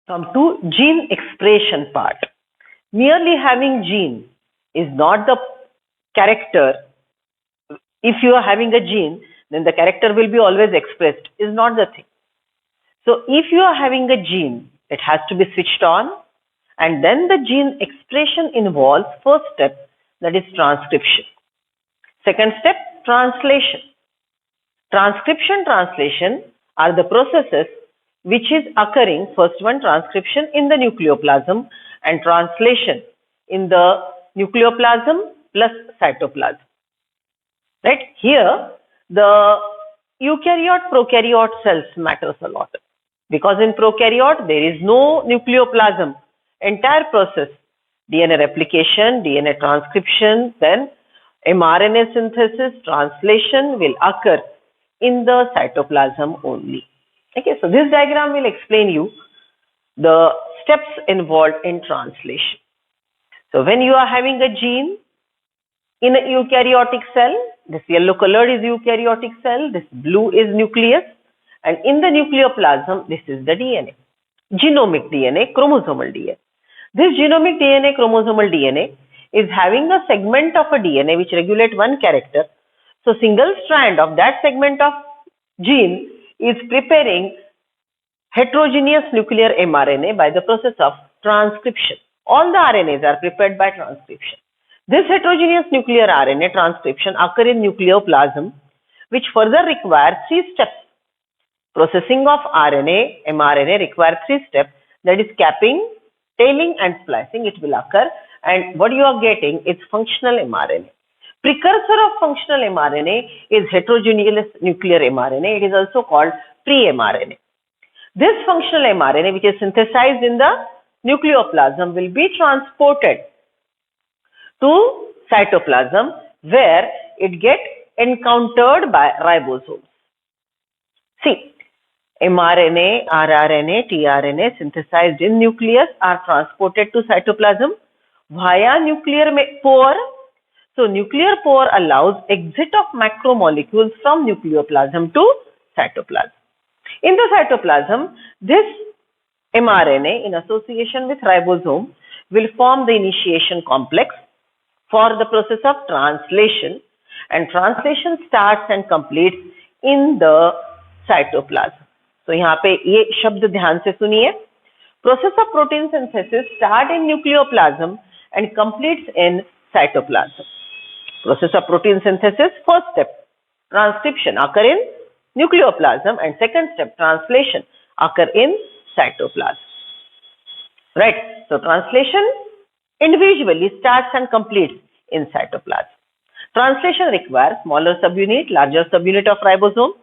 Come to gene expression part. Merely having gene is not the character. If you are having a gene, then the character will be always expressed, is not the thing. So if you are having a gene, it has to be switched on, and then the gene expression involves first step, that is transcription. Second step, translation. Transcription, translation are the processes which is occurring, first one transcription in the nucleoplasm and translation in the nucleoplasm plus cytoplasm. Right? Here the eukaryote prokaryote cells matters a lot, because in prokaryote there is no nucleoplasm. Entire process, DNA replication, DNA transcription, then mRNA synthesis, translation will occur in the cytoplasm only. Okay, so this diagram will explain you the steps involved in translation. So when you are having a gene in a eukaryotic cell, this yellow colored is eukaryotic cell, this blue is nucleus, and in the nucleoplasm, this is the DNA. Genomic DNA, chromosomal DNA. This genomic DNA, chromosomal DNA is having a segment of a DNA which regulates one character. So single strand of that segment of gene is preparing heterogeneous nuclear mRNA by the process of transcription. All the RNAs are prepared by transcription. This heterogeneous nuclear RNA transcription occurs in nucleoplasm, which further requires 3 steps. Processing of RNA, mRNA requires 3 steps, that is capping, tailing and splicing. It will occur, and what you are getting is functional mRNA. Precursor of functional mRNA is heterogeneous nuclear mRNA. It is also called pre-mRNA. This functional mRNA, which is synthesized in the nucleoplasm, will be transported to cytoplasm, where it gets encountered by ribosomes. See, mRNA, rRNA, tRNA synthesized in nucleus are transported to cytoplasm via nuclear pore. So nuclear pore allows exit of macromolecules from nucleoplasm to cytoplasm. In the cytoplasm, this mRNA in association with ribosome will form the initiation complex for the process of translation, and translation starts and completes in the cytoplasm. So यहाँ पे ये शब्द ध्यान से सुनिए. Process of protein synthesis start in nucleoplasm and completes in cytoplasm. Process of protein synthesis, first step, transcription occur in nucleoplasm, and second step, translation occur in cytoplasm. Right? So translation individually starts and completes in cytoplasm. Translation requires smaller subunit, larger subunit of ribosome.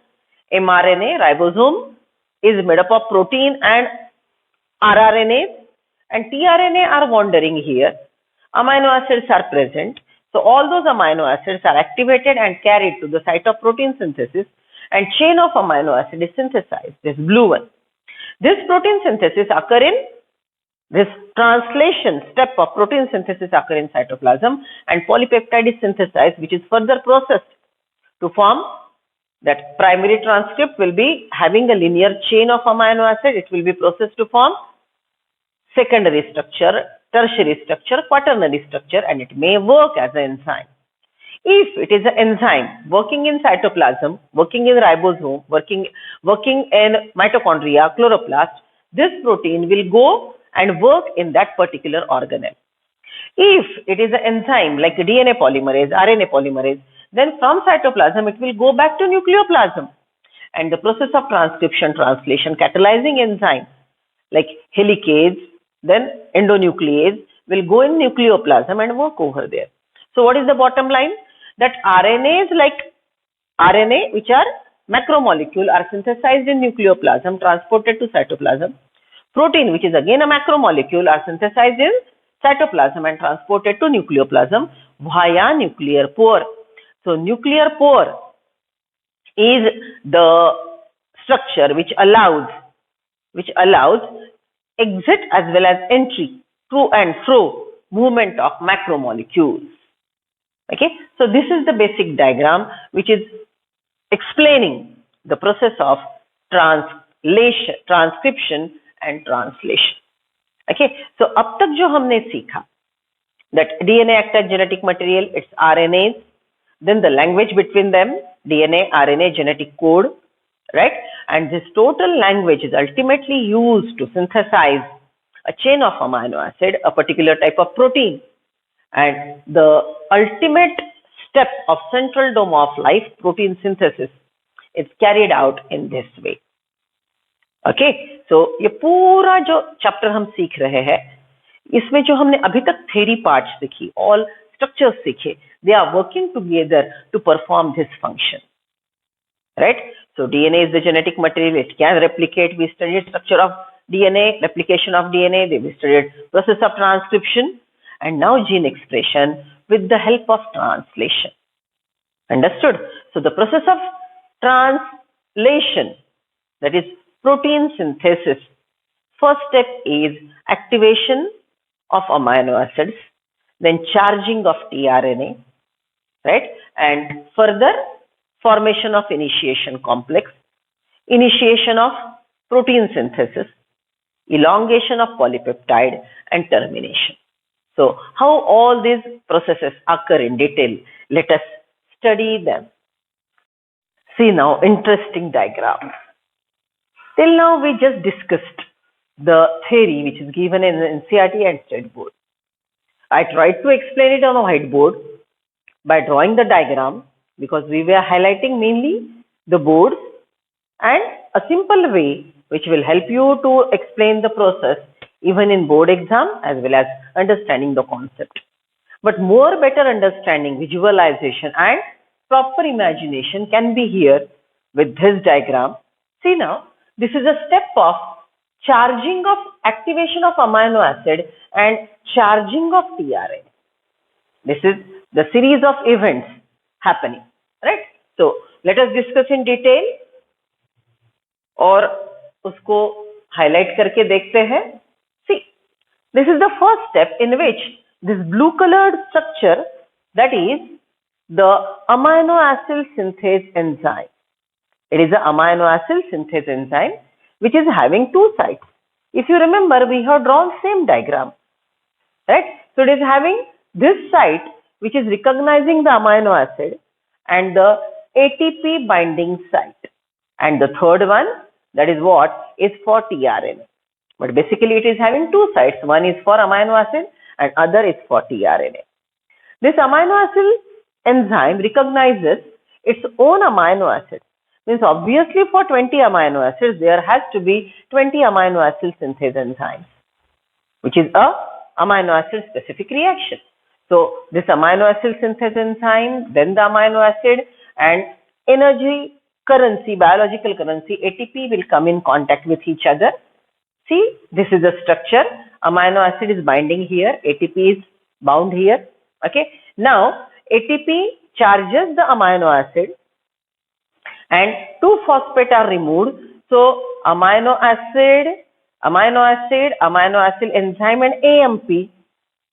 mRNA, ribosome is made up of protein and rRNAs, and tRNA are wandering here. Amino acids are present. So all those amino acids are activated and carried to the site of protein synthesis, and chain of amino acid is synthesized, this blue one. This protein synthesis occur in this translation step of protein synthesis occur in cytoplasm, and polypeptide is synthesized, which is further processed to form that primary transcript will be having a linear chain of amino acid. It will be processed to form secondary structure, tertiary structure, quaternary structure, and it may work as an enzyme. If it is an enzyme working in cytoplasm, working in ribosome, working in mitochondria, chloroplast, this protein will go and work in that particular organelle. If it is an enzyme like DNA polymerase, RNA polymerase, then from cytoplasm it will go back to nucleoplasm, and the process of transcription, translation, catalyzing enzyme like helicase, then endonuclease will go in nucleoplasm and work over there. So what is the bottom line? That RNAs like RNA, which are macromolecule, are synthesized in nucleoplasm, transported to cytoplasm. Protein, which is again a macromolecule, are synthesized in cytoplasm and transported to nucleoplasm via nuclear pore. So nuclear pore is the structure which allows exit as well as entry, to and fro movement of macromolecules. Okay, so this is the basic diagram which is explaining the process of transcription and translation. Okay, so अब तक जो हमने सीखा that DNA act as genetic material, it's RNAs, then the language between them, DNA, RNA, genetic code, right? And this total language is ultimately used to synthesize a chain of amino acid, a particular type of protein. And the ultimate step of central dome of life, protein synthesis, is carried out in this way. Okay, so ये पूरा जो chapter हम सीख रहे हैं, इसमें जो हमने अभी तक थ्योरी पार्ट्स सीखी, ऑल स्ट्रक्चर्स सीखे, they are working together to perform this function, right? So DNA is the genetic material, it can replicate. We studied structure of DNA, replication of DNA, we studied process of transcription, and now gene expression with the help of translation. Understood? So the process of translation, that is protein synthesis, first step is activation of amino acids, then charging of tRNA, right? And further formation of initiation complex, initiation of protein synthesis, elongation of polypeptide, and termination. So how all these processes occur in detail, let us study them. See now, interesting diagram. Till now we just discussed the theory which is given in NCERT and State Board. I tried to explain it on a whiteboard by drawing the diagram because we were highlighting mainly the boards and a simple way which will help you to explain the process even in board exam as well as understanding the concept. But more better understanding, visualization and proper imagination can be here with this diagram. See now, this is a step of charging of activation of amino acid and charging of tRNA. This is the series of events happening, right? So let us discuss in detail और उसको highlight करके देखते हैं. See, this is the first step in which this blue colored structure, that is the amino acid synthase enzyme. It is the amino acid synthase enzyme which is having two sites. If you remember, we have drawn same diagram, right? So it is having this site which is recognizing the amino acid and the ATP binding site, and the third one, that is what is for tRNA. But basically it is having two sites. One is for amino acid and other is for tRNA. This amino acid enzyme recognizes its own amino acid. Means obviously for 20 amino acids there has to be 20 amino acid synthase enzymes, which is a amino acid specific reaction. So this amino acid synthase enzyme, then the amino acid and energy currency, biological currency ATP will come in contact with each other. See, this is the structure. Amino acid is binding here, ATP is bound here. Okay. Now ATP charges the amino acid and 2-phosphate are removed. So amino acid enzyme and AMP,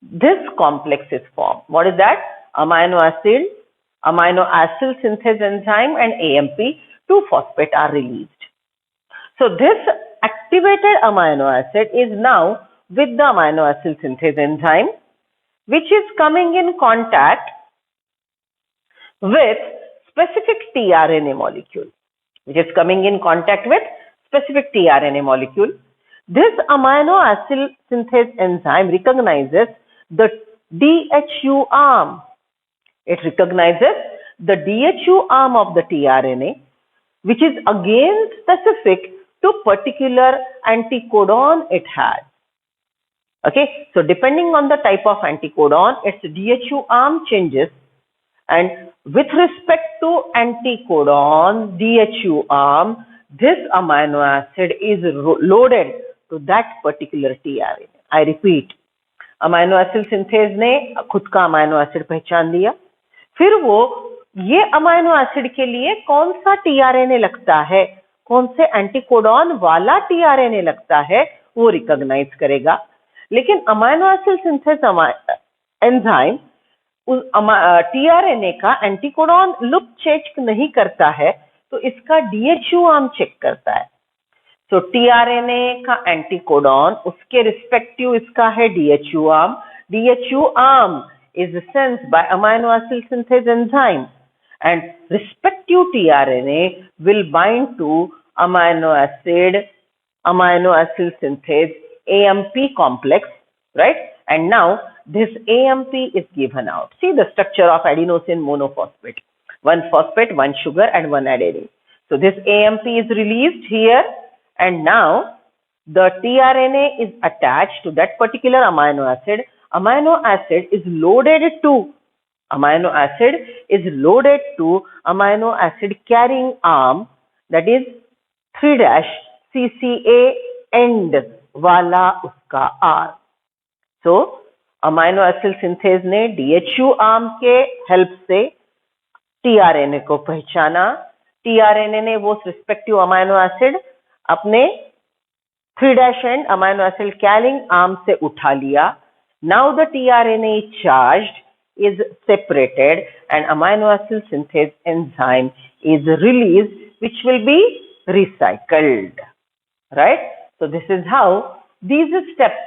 this complex is formed. What is that? Amino acid synthase enzyme and AMP, 2-phosphate are released. So this activated amino acid is now with the amino acid synthase enzyme, which is coming in contact with specific tRNA molecule, This amino acid synthase enzyme recognizes the DHU arm. It recognizes the DHU arm of the tRNA, which is again specific to particular anticodon it has. Okay, so depending on the type of anticodon, its DHU arm changes, and with respect to anticodon DHU arm, this amino acid is loaded to that particular tRNA. I repeat, amino acid synthase ने खुद का amino acid पहचान लिया, फिर वो ये amino acid के लिए कौन सा tRNA लगता है, कौन से एंटीकोडॉन वाला tRNA लगता है, वो रिकॉग्नाइज करेगा. लेकिन amino acid synthase एंजाइम उस tRNA का एंटीकोडॉन लुक चेक नहीं करता है, तो इसका DHU आर्म चेक करता है. So tRNA का एंटीकोडॉन उसके रिस्पेक्टिव इसका है DHU arm. DHU arm is sensed by amino acid synthase enzyme, and respective tRNA will bind to amino acid synthase AMP complex, right? And now this AMP is given out. See the structure of adenosine monophosphate. One phosphate, one sugar, and one adenine. So this AMP is released here, and now the tRNA is attached to that particular amino acid. Amino acid is loaded to amino acid carrying arm, that is 3' CCA end वाला उसका R. So amino acid synthase ने DHU arm के help से tRNA को पहचाना, tRNA ने वो respective amino acid अपने 3' end amino acid carrying arm से उठा लिया. Now the tRNA charged is separated and amino acid synthase enzyme is released, which will be recycled, right? So this is how these steps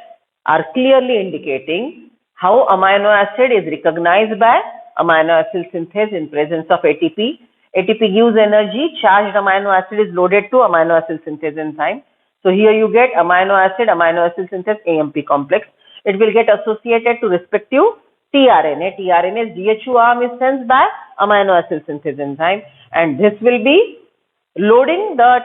are clearly indicating how amino acid is recognized by amino acid synthase in presence of ATP. ATP gives energy, charged amino acid is loaded to amino acid synthase enzyme. So here you get amino acid synthase AMP complex. It will get associated to respective tRNA. tRNA's DHU arm is sensed by amino acid synthase enzyme, and this will be loading the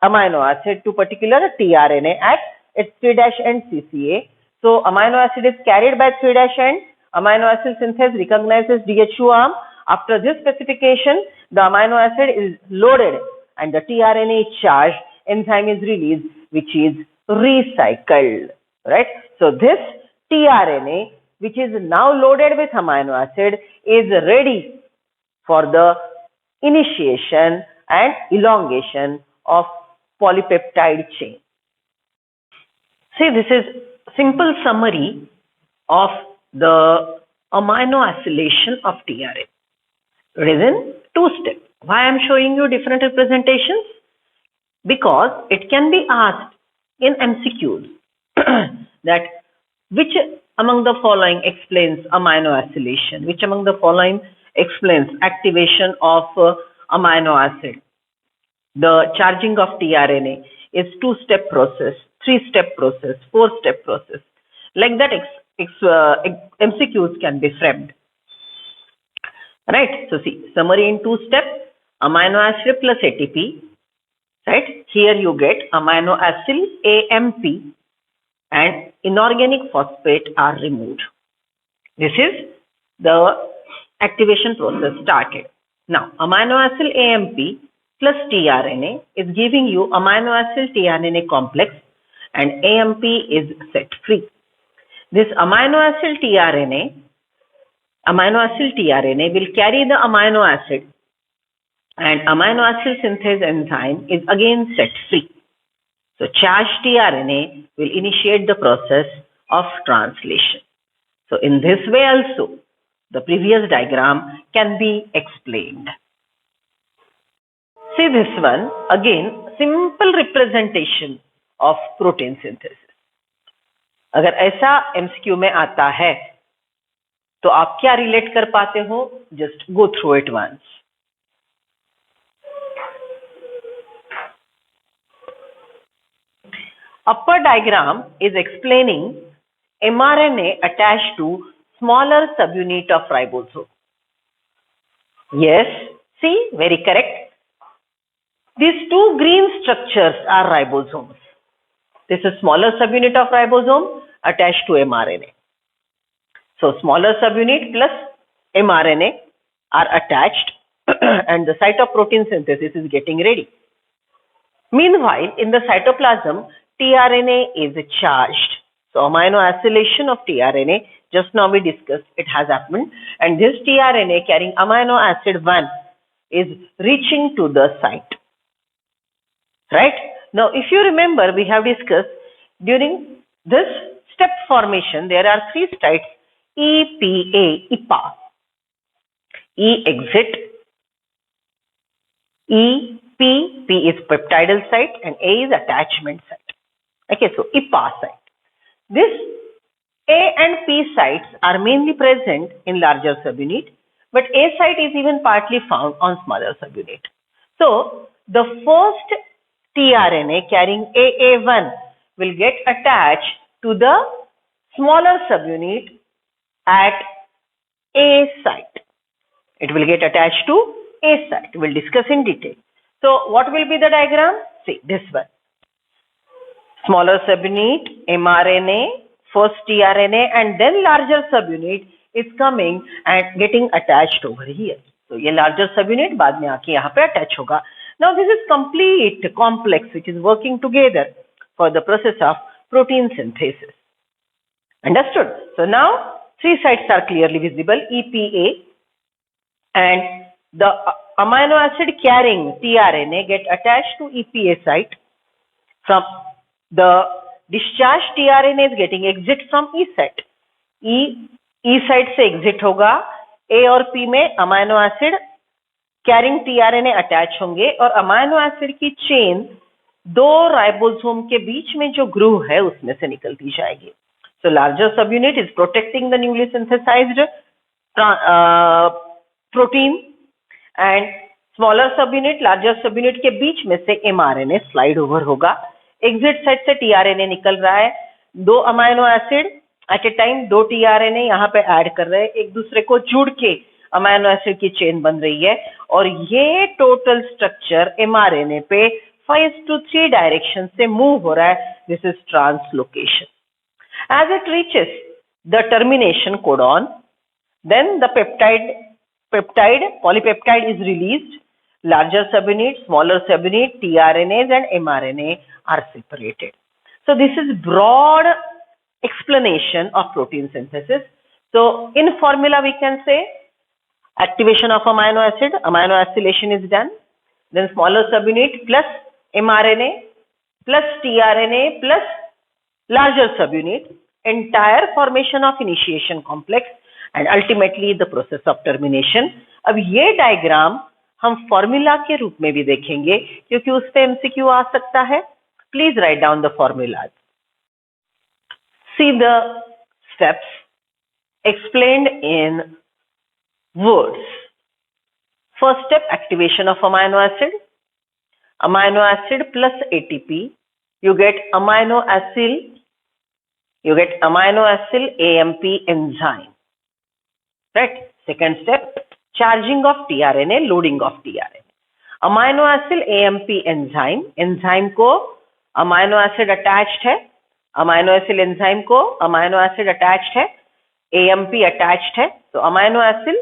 amino acid to particular tRNA at its 3' end CCA. So amino acid is carried by 3' end. Amino acid synthase recognizes DHU arm. After this specification, the amino acid is loaded and the tRNA is charged. Enzyme is released, which is recycled, right? So this tRNA, which is now loaded with amino acid, is ready for the initiation and elongation of polypeptide chain. See, this is simple summary of the amino acylation of tRNA. It is in 2 steps. Why I am showing you different representations? Because it can be asked in MCQs that which among the following explains amino acylation, which among the following explains activation of amino acid. The charging of tRNA is 2-step process, 3-step process, 4-step process. Like that MCQs can be framed. Right? So see, summary in 2 steps, amino acid plus ATP. Right? Here you get amino acid AMP and inorganic phosphate are removed. This is the activation process started. Now, amino acid AMP plus tRNA is giving you amino acid tRNA complex, and AMP is set free. This amino acid tRNA will carry the amino acid, and amino acid synthase enzyme is again set free. So charged tRNA will initiate the process of translation. So in this way also, the previous diagram can be explained. See this one, again simple representation of protein synthesis. अगर ऐसा MCQ में आता है तो आप क्या relate कर पाते हो? Just go through it once. Upper diagram is explaining mRNA attached to smaller subunit of ribosome. Yes, see, very correct. These 2 green structures are ribosomes. This is smaller subunit of ribosome attached to mRNA. So smaller subunit plus mRNA are attached and the site of protein synthesis is getting ready. Meanwhile, in the cytoplasm, tRNA is charged. So amino acylation of tRNA, just now we discussed, it has happened, and this tRNA carrying amino acid 1 is reaching to the site. Right? Now, if you remember, we have discussed during this step formation, there are 3 sites, EPA, E exit, E P is peptidal site and A is attachment site. Okay, so IPA site. This A and P sites are mainly present in larger subunit, but A site is even partly found on smaller subunit. So the first tRNA carrying AA1 will get attached to the smaller subunit at A site. It will get attached to A site. We'll discuss in detail. So what will be the diagram? See this one. Smaller subunit, mRNA, first tRNA, and then larger subunit is coming and getting attached over here. So ये larger subunit बाद में आके यहाँ पे attach होगा. Now this is complete complex which is working together for the process of protein synthesis. Understood? So now three sites are clearly visible, EPA, and the amino acid carrying tRNA get attached to EPA site. From the discharged tRNA is getting exit from E site. E site से exit होगा, A और P में amino acid carrying tRNA attach होंगे और amino acid की chain दो ribosome के बीच में जो ग्रूव है उसमें से निकलती जाएगी. So larger subunit is protecting the newly synthesized protein and smaller subunit, larger subunit के बीच में से mRNA slide over होगा. Exit site से tRNA निकल रहा है. दो amino acid at a time दो tRNA यहाँ पे ऐड कर रहे हैं, एक दूसरे को जुड़ के अमाइनो एसिड की चेन बन रही है और ये टोटल स्ट्रक्चर mRNA पे 5 to 3 डायरेक्शन से मूव हो रहा है. This is translocation. As it reaches the termination codon, then the polypeptide is released. Larger subunit, smaller subunit, tRNAs and mRNA are separated. So this is broad explanation of protein synthesis. So in formula we can say activation of amino acylation is done. Then smaller subunit plus mRNA plus tRNA plus larger subunit, entire formation of initiation complex and ultimately the process of termination. अब ये diagram हम formula के रूप में भी देखेंगे क्योंकि उस पे एमसीक्यू आ सकता है. Please write down the formulas. See the steps explained in words. First step, activation of amino acid. Amino acid plus ATP, you get amino acyl AMP enzyme. Right? Second step, charging of tRNA, loading of tRNA. Amino acyl AMP enzyme को amino acid attached है, amino acyl enzyme को amino acid attached है, AMP attached है. So amino acyl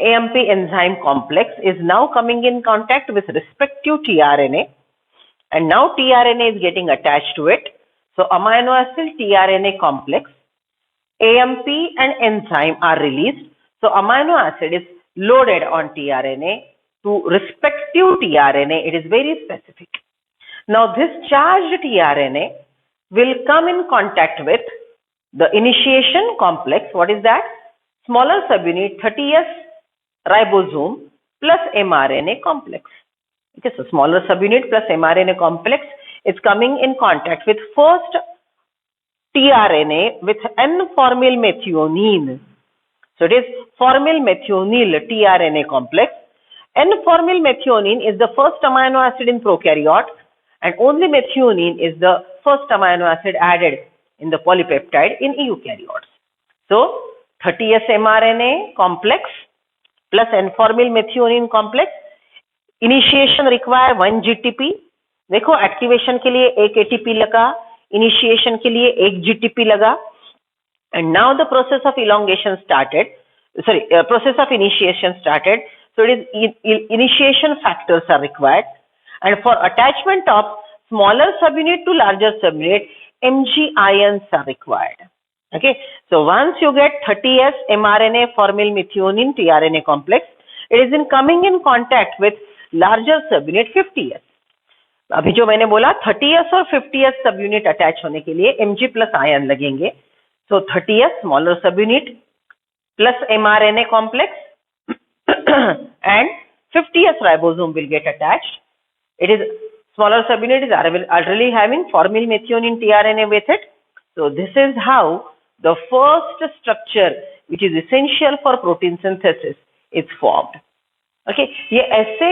AMP enzyme complex is now coming in contact with respective tRNA and now tRNA is getting attached to it. So amino acyl tRNA complex, AMP and enzyme are released. So amino acid is loaded on tRNA to respective tRNA. It is very specific. Now this charged tRNA will come in contact with the initiation complex. What is that? Smaller subunit 30S ribosome plus mRNA complex. Okay, so smaller subunit plus mRNA complex is coming in contact with first tRNA with N-formyl methionine. So it is formyl methionine tRNA complex. N-formyl methionine is the first amino acid in prokaryote and only methionine is the first amino acid added in the polypeptide in eukaryotes. So 30S mRNA complex plus N-formyl methionine complex. Initiation require 1 GTP. देखो activation के लिए एक ATP लगा, initiation के लिए एक GTP लगा, and now the process of elongation started. Process of initiation started. So it is initiation factors are required, and for attachment of smaller subunit to larger subunit, Mg ions are required. Okay, so once you get 30S mRNA formyl methionine tRNA complex, it is in coming in contact with larger subunit 50S. अभी जो मैंने बोला 30S और 50S subunit attach होने के लिए Mg plus ion लगेंगे. So 30S smaller subunit plus mRNA complex and 50S ribosome will get attached. It is smaller subunit is already having formyl methionine tRNA with it. So this is how the first structure which is essential for protein synthesis is formed. Okay, ये ऐसे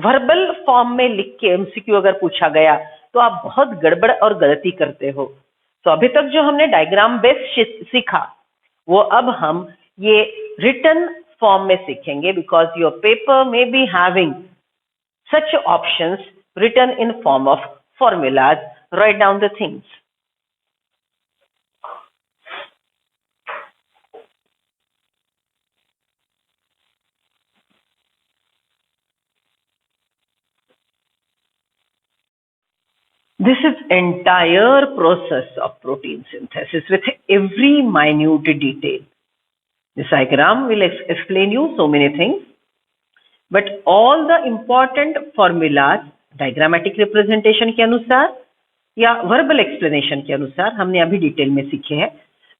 verbal form में लिख के MCQ अगर पूछा गया तो आप बहुत गड़बड़ और गलती करते हो. तो अभी तक जो हमने डायग्राम बेस्ड सीखा वो अब हम ये रिटन फॉर्म में सीखेंगे, बिकॉज योर पेपर में be having such options written in form of formulas. Write down the things. This is entire process of protein synthesis with every minute detail. This diagram will explain you so many things, but all the important formulas diagrammatic representation के अनुसार या verbal explanation के अनुसार हमने अभी detail में सीखे हैं.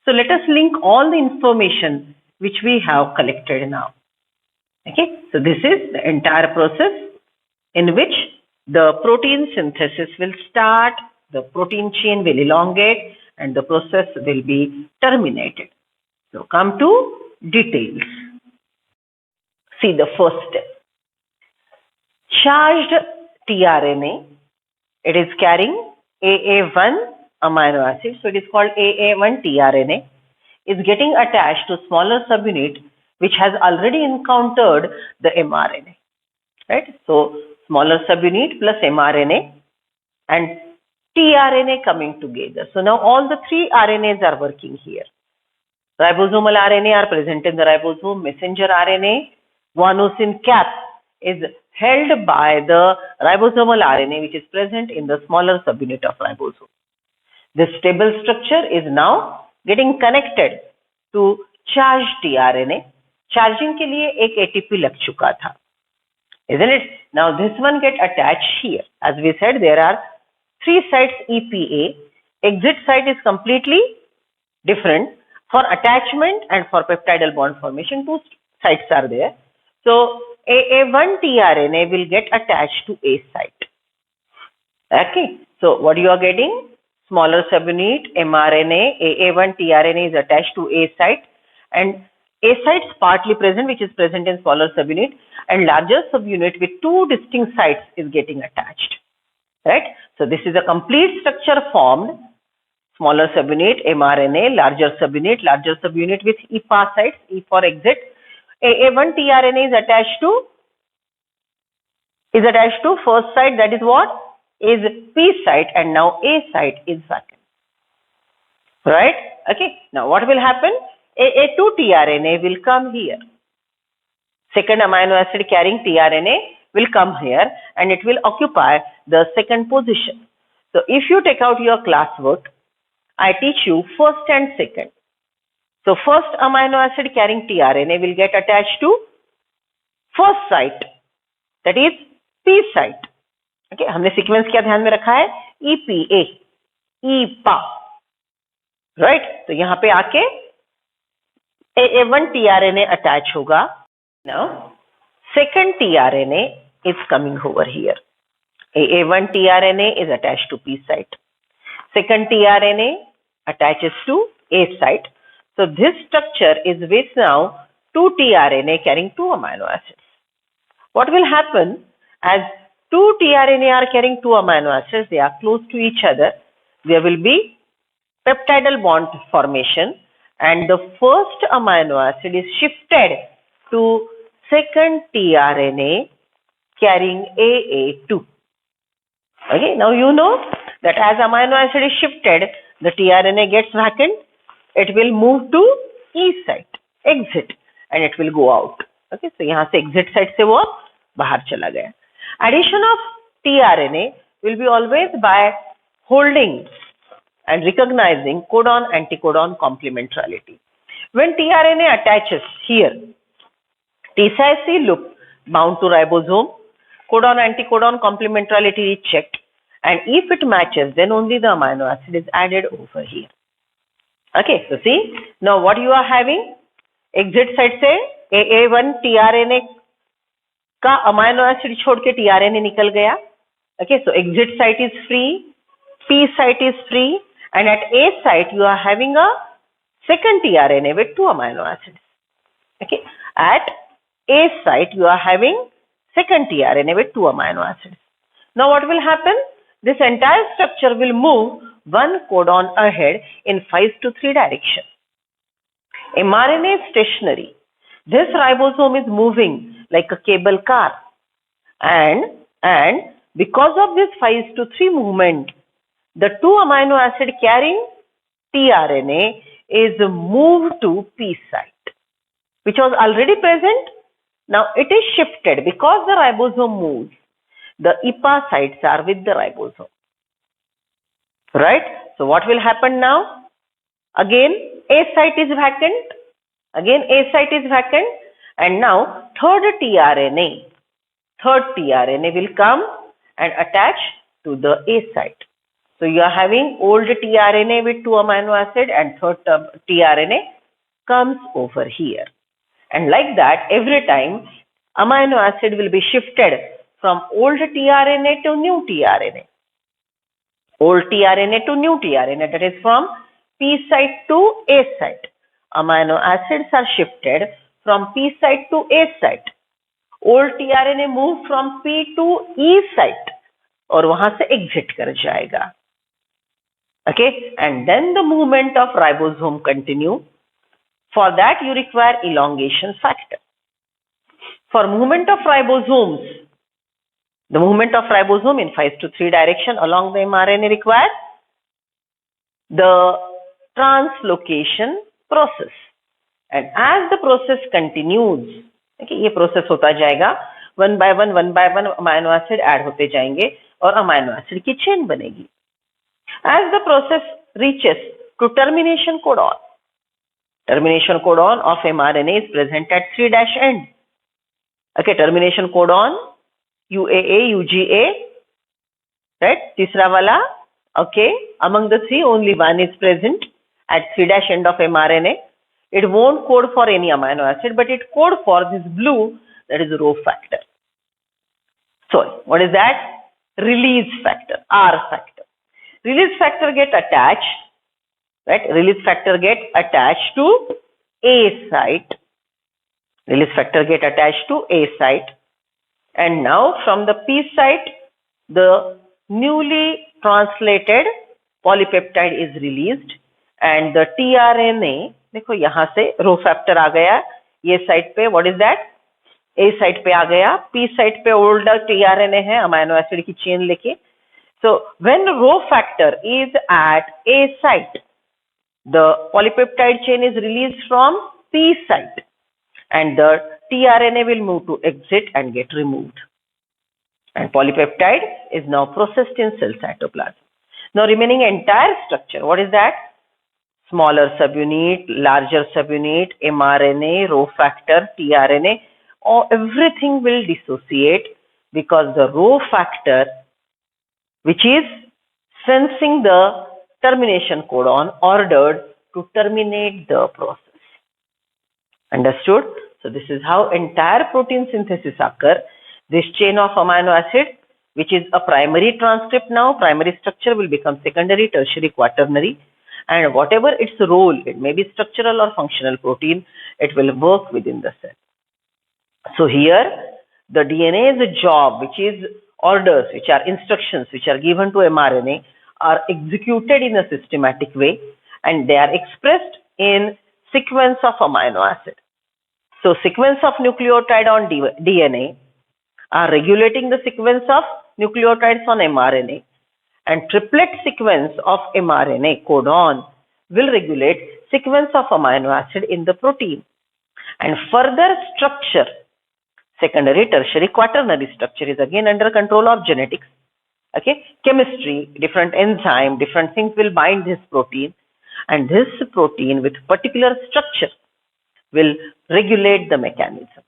So let us link all the information which we have collected now. Okay, so this is the entire process in which the protein synthesis will start, the protein chain will elongate, and the process will be terminated. So come to details. See the first step. Charged tRNA, it is carrying AA1 amino acid, so it is called AA1 tRNA, is getting attached to smaller subunit which has already encountered the mRNA, right? So smaller subunit plus mRNA and tRNA coming together. So now all the three RNAs are working here. Ribosomal RNA are present in the ribosome, messenger RNA, guanosine cap is held by the ribosomal RNA which is present in the smaller subunit of ribosome. This stable structure is now getting connected to charged tRNA. Charging के लिए एक ATP लग चुका था, isn't it? Now this one get attached here. As we said, there are three sites EPA. Exit site is completely different. For attachment and for peptidal bond formation, two sites are there. So AA1 tRNA will get attached to A site. Okay. So what you are getting? Smaller subunit mRNA, AA1 tRNA is attached to A site, and A site is partly present, which is present in smaller subunit, and larger subunit with two distinct sites is getting attached. Right? So this is a complete structure formed. Smaller subunit mRNA, larger subunit with EPA sites, E for exit. AA1 tRNA is attached to first site, that is what is P site, and now A site is vacant. Right? Okay. Now what will happen? AA2 tRNA will come here. Second amino acid carrying tRNA will come here and it will occupy the second position. So if you take out your classwork, I teach you first and second. So first amino acid carrying tRNA will get attached to first site, that is P site. Okay, हमने sequence क्या ध्यान में रखा है? EPA, EPA, right? तो यहाँ पे आके AA1 tRNA attach होगा. Now second tRNA is coming over here. AA1 tRNA is attached to P site. Second tRNA attaches to A site. So this structure is with now two tRNA carrying two amino acids. What will happen as two tRNA are carrying two amino acids, they are close to each other, there will be peptidal bond formation and the first amino acid is shifted to second tRNA carrying AA2. Okay, now you know that as amino acid is shifted, the tRNA gets vacant, it will move to E site, exit, and it will go out. Okay, so यहाँ से exit site से वो बाहर चला गया. Addition of tRNA will be always by holding and recognizing codon-anticodon complementarity. When tRNA attaches here, T-C loop bound to ribosome, codon-anticodon complementarity is checked, and if it matches, then only the amino acid is added over here. Okay, so see, now what you are having? Exit site से AA1 tRNA का amino acid छोड़ के tRNA निकल गया. Okay, so exit site is free, P site is free, and at A site you are having a second tRNA with 2 amino acids. Okay, at A site you are having second tRNA with 2 amino acids. Now what will happen? This entire structure will move one codon ahead in 5'3" direction. mRNA is stationary. This ribosome is moving like a cable car, and because of this 5'3" movement, the 2 amino acid carrying tRNA is moved to P site, which was already present. Now it is shifted because the ribosome moves. The IPA sites are with the ribosome. Right? So what will happen now? Again, A site is vacant. Again, A site is vacant. And now third tRNA will come and attach to the A site. So you are having old tRNA with 2 amino acid and third tRNA comes over here. And like that, every time amino acid will be shifted from old tRNA to new tRNA. Old tRNA to new tRNA, that is from P site to A site. Amino acids are shifted from P site to A site. Old tRNA move from P to E site और वहां से exit कर जाएगा. Okay, and then the movement of ribosome continue. For that you require elongation factor. For movement of ribosomes, the movement of ribosome in 5'3" direction along the mRNA requires the translocation process. And as the process continues, okay, ये process होता जाएगा, one by one amino acid add होते जाएंगे और amino acid की chain बनेगी. As the process reaches to termination codon of mRNA is present at 3' end. Okay, termination codon UAA, UGA, right? तीसरा वाला, okay, among the three only one is present at 3' end of mRNA. It won't code for any amino acid, but it code for this blue, that is Rho factor. So what is that? Release factor, R factor. Release factor get attached, right? Release factor get attached to A site. Release factor get attached to A site. And now from the P site, the newly translated polypeptide is released and the tRNA, देखो यहाँ से rho factor आ गया ये side पे, what is that? A side पे आ गया, P side पे older tRNA है अमाइनो एसिड की चेन लेके. So when rho factor is at A site, the polypeptide chain is released from P site and the tRNA will move to exit and get removed. And polypeptide is now processed in cell cytoplasm. Now remaining entire structure, what is that? Smaller subunit, larger subunit, mRNA, Rho factor, tRNA, everything will dissociate because the Rho factor, which is sensing the termination codon, ordered to terminate the process. Understood? So this is how entire protein synthesis occurs. This chain of amino acid, which is a primary transcript now, primary structure will become secondary, tertiary, quaternary, and whatever its role, it may be structural or functional protein, it will work within the cell. So here the DNA's job, which is orders, which are instructions, which are given to mRNA, are executed in a systematic way and they are expressed in sequence of amino acid. So sequence of nucleotide on DNA are regulating the sequence of nucleotides on mRNA, and triplet sequence of mRNA codon will regulate sequence of amino acid in the protein. And further structure, secondary, tertiary, quaternary structure is again under control of genetics. Okay, chemistry, different enzyme, different things will bind this protein, and this protein with particular structure will regulate the mechanism.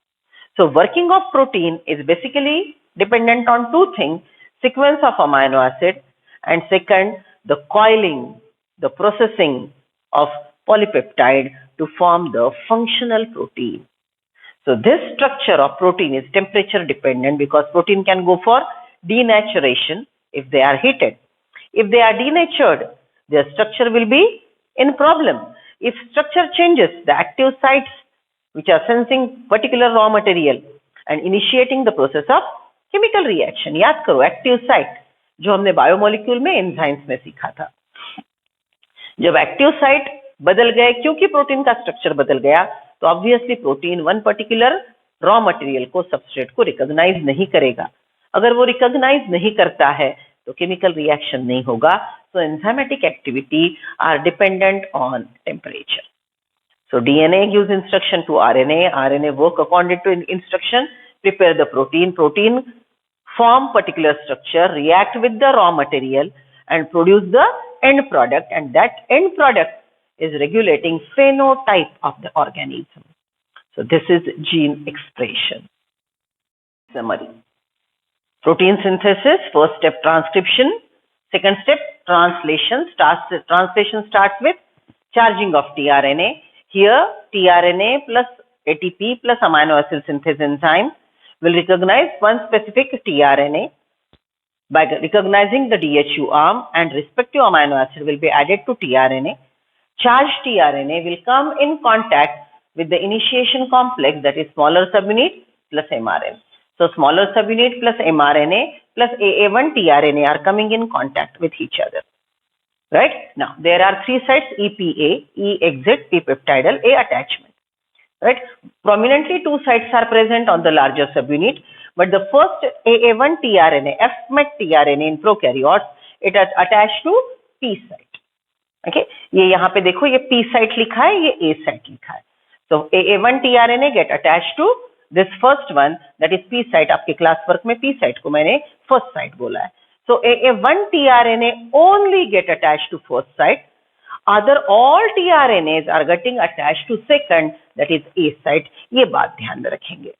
So working of protein is basically dependent on two things: sequence of amino acid, and second, the coiling, the processing of polypeptide to form the functional protein. So this structure of protein is temperature dependent because protein can go for denaturation if they are heated. If they are denatured, their structure will be in problem. If structure changes, the active sites which are sensing particular raw material and initiating the process of chemical reaction. याद करो active site जो हमने biomolecule में enzymes में सीखा था. जब active site बदल गए क्योंकि प्रोटीन का स्ट्रक्चर बदल गया तो obviously protein one particular raw material को सबस्ट्रेट को रिकॉग्नाइज नहीं करेगा. अगर वो रिकॉग्नाइज नहीं करता है तो केमिकल रिएक्शन नहीं होगा. So enzymatic activity are dependent on temperature. So DNA gives instruction to RNA. RNA work according to instruction, prepare the protein. Protein form particular structure, react with the raw material and produce the end product, and that end product is regulating phenotype of the organism. So this is gene expression. Summary. Protein synthesis, first step transcription, second step translation. Translation starts with charging of tRNA. Here tRNA plus ATP plus amino acid synthase enzyme will recognize one specific tRNA. By recognizing the DHU arm and respective amino acid will be added to tRNA. Charged tRNA will come in contact with the initiation complex, that is smaller subunit plus mRNA. So smaller subunit plus mRNA plus AA1 tRNA are coming in contact with each other. Right? Now there are three sites: EPA, E exit, P peptidal, A attachment. Right? Prominently two sites are present on the larger subunit, but the first AA1 tRNA, F-met tRNA in prokaryotes, it is attached to P site. Okay? ये यहाँ पे देखो ये P site लिखा है, ये A site लिखा है. So AA1 tRNA get attached to this first one, that is P site. आपके क्लास वर्क में P site को मैंने first site बोला है. So AA1 tRNA only get attached to first site. Other all tRNAs are getting attached to second, that is A site. ये बात ध्यान में रखेंगे.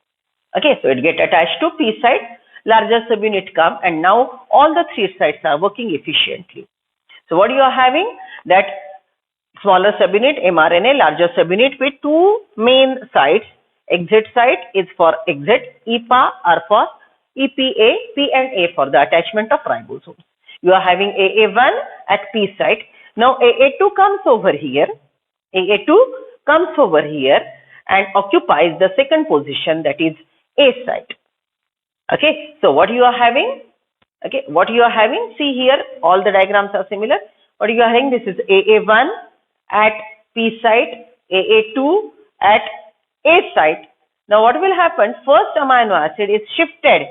Okay, so it get attached to P site. Larger subunit come, and now all the three sites are working efficiently. So what you are having, that smaller subunit mRNA, larger subunit with two main sites. Exit site is for exit, EPA are for EPA, P and A for the attachment of ribosomes. You are having AA1 at P site. Now AA2 comes over here. AA2 comes over here and occupies the second position, that is A site. Okay, so what you are having? Okay, what you are having? See here, all the diagrams are similar. What you are having? This is AA1 at P site, AA2 at A site. Now what will happen? First amino acid is shifted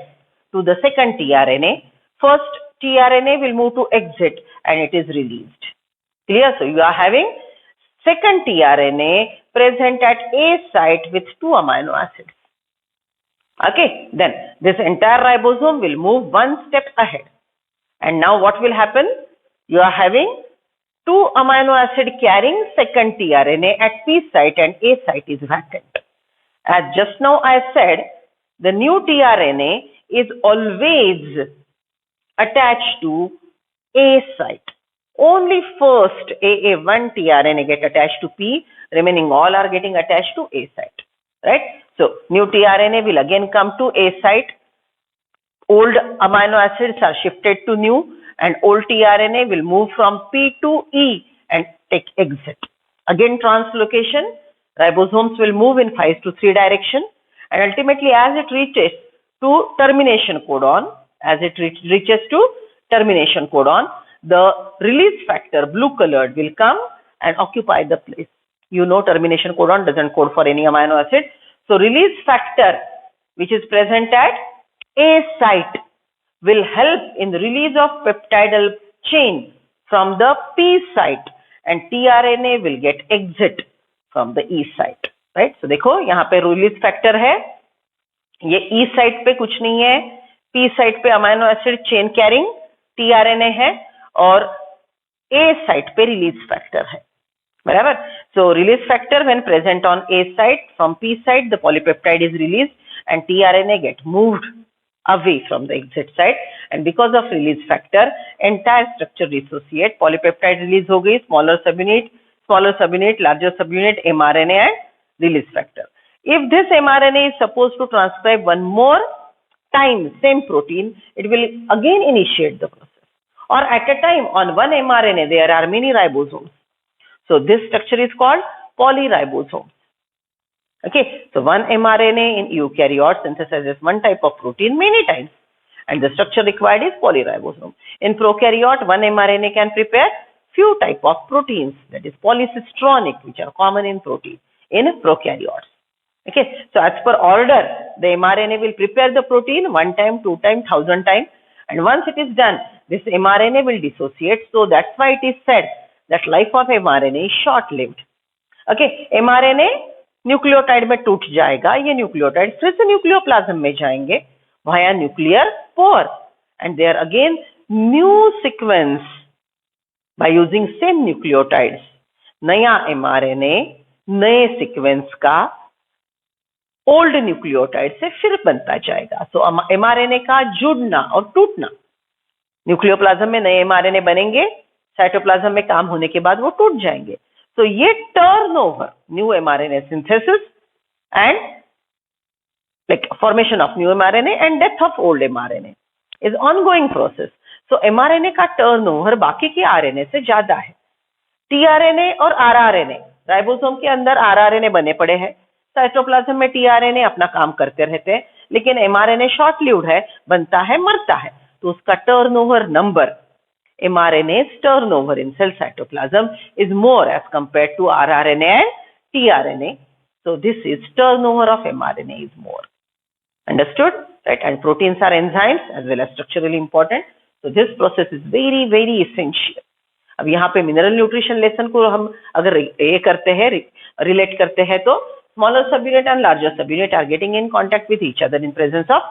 to the second tRNA. First tRNA will move to exit and it is released. Clear? So you are having second tRNA present at A site with two amino acids. Okay, then this entire ribosome will move one step ahead. And now what will happen? You are having two amino acid carrying second tRNA at P site and A site is vacant. As just now I said, the new tRNA is always attached to A site. Only first AA1 tRNA get attached to P, remaining all are getting attached to A site. Right? So new tRNA will again come to A site. Old amino acids are shifted to new, and old tRNA will move from P to E and take exit. Again translocation. Ribosomes will move in 5:3 direction, and ultimately as it reaches to termination codon, the release factor, blue colored, will come and occupy the place. You know termination codon doesn't code for any amino acid. So release factor which is present at A site will help in the release of peptidal chain from the P site, and tRNA will get exit from the E site. Right? So देखो यहाँ पे release factor है, ये E site पे कुछ नहीं है, P site पे amino acid chain carrying tRNA है और A site पे release factor है. बराबर? So release factor when present on A site, from P site the polypeptide is released and tRNA get moved away from the exit site, and because of release factor entire structure dissociate. Polypeptide release हो गई, smaller subunit, larger subunit, mRNA and release factor. If this mRNA is supposed to transcribe one more time, same protein, it will again initiate the process. Or at a time, on one mRNA, there are many ribosomes. So this structure is called polyribosome. Okay, so one mRNA in eukaryote synthesizes one type of protein many times, and the structure required is polyribosome. In prokaryote, one mRNA can prepare few type of proteins, that is polycistronic, which are common in protein in prokaryotes. Okay, so as per order, the mRNA will prepare the protein one time, two times, 1,000 times, and once it is done, this mRNA will dissociate. So that's why it is said that life of mRNA is short-lived. Okay, mRNA nucleotide में टूट जाएगा, ये nucleotide फिर से nucleoplasm में जाएंगे via nuclear pore, and there again new sequence by using same nucleotides. नया mRNA नए सीक्वेंस का ओल्ड न्यूक्लियोटाइड से फिर बनता जाएगा. सो mRNA का जुड़ना और टूटना, न्यूक्लियोप्लाज्म में नए mRNA बनेंगे, साइटोप्लाज्म में काम होने के बाद वो टूट जाएंगे. So ये turnover, new mRNA synthesis and like formation of new mRNA and death of old mRNA is ongoing process. So mRNA का turnover बाकी के RNA से ज्यादा है. tRNA और rRNA, राइबोसोम के अंदर rRNA बने पड़े हैं, साइटोप्लाज्म में tRNA अपना काम करते रहते हैं, लेकिन mRNA शॉर्ट लिव्ड है, बनता है मरता है, तो उसका turnover number, mRNA's turnover in cell cytoplasm is more as compared to rRNA and tRNA. So this is turnover of mRNA is more. Understood? Right? And proteins are enzymes as well as structurally important. So this process is very, very essential. अब यहाँ पे mineral nutrition lesson को हम अगर ये करते हैं, relate करते हैं, तो smaller subunit and larger subunit are getting in contact with each other in presence of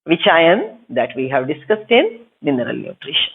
which ion that we have discussed in mineral nutrition.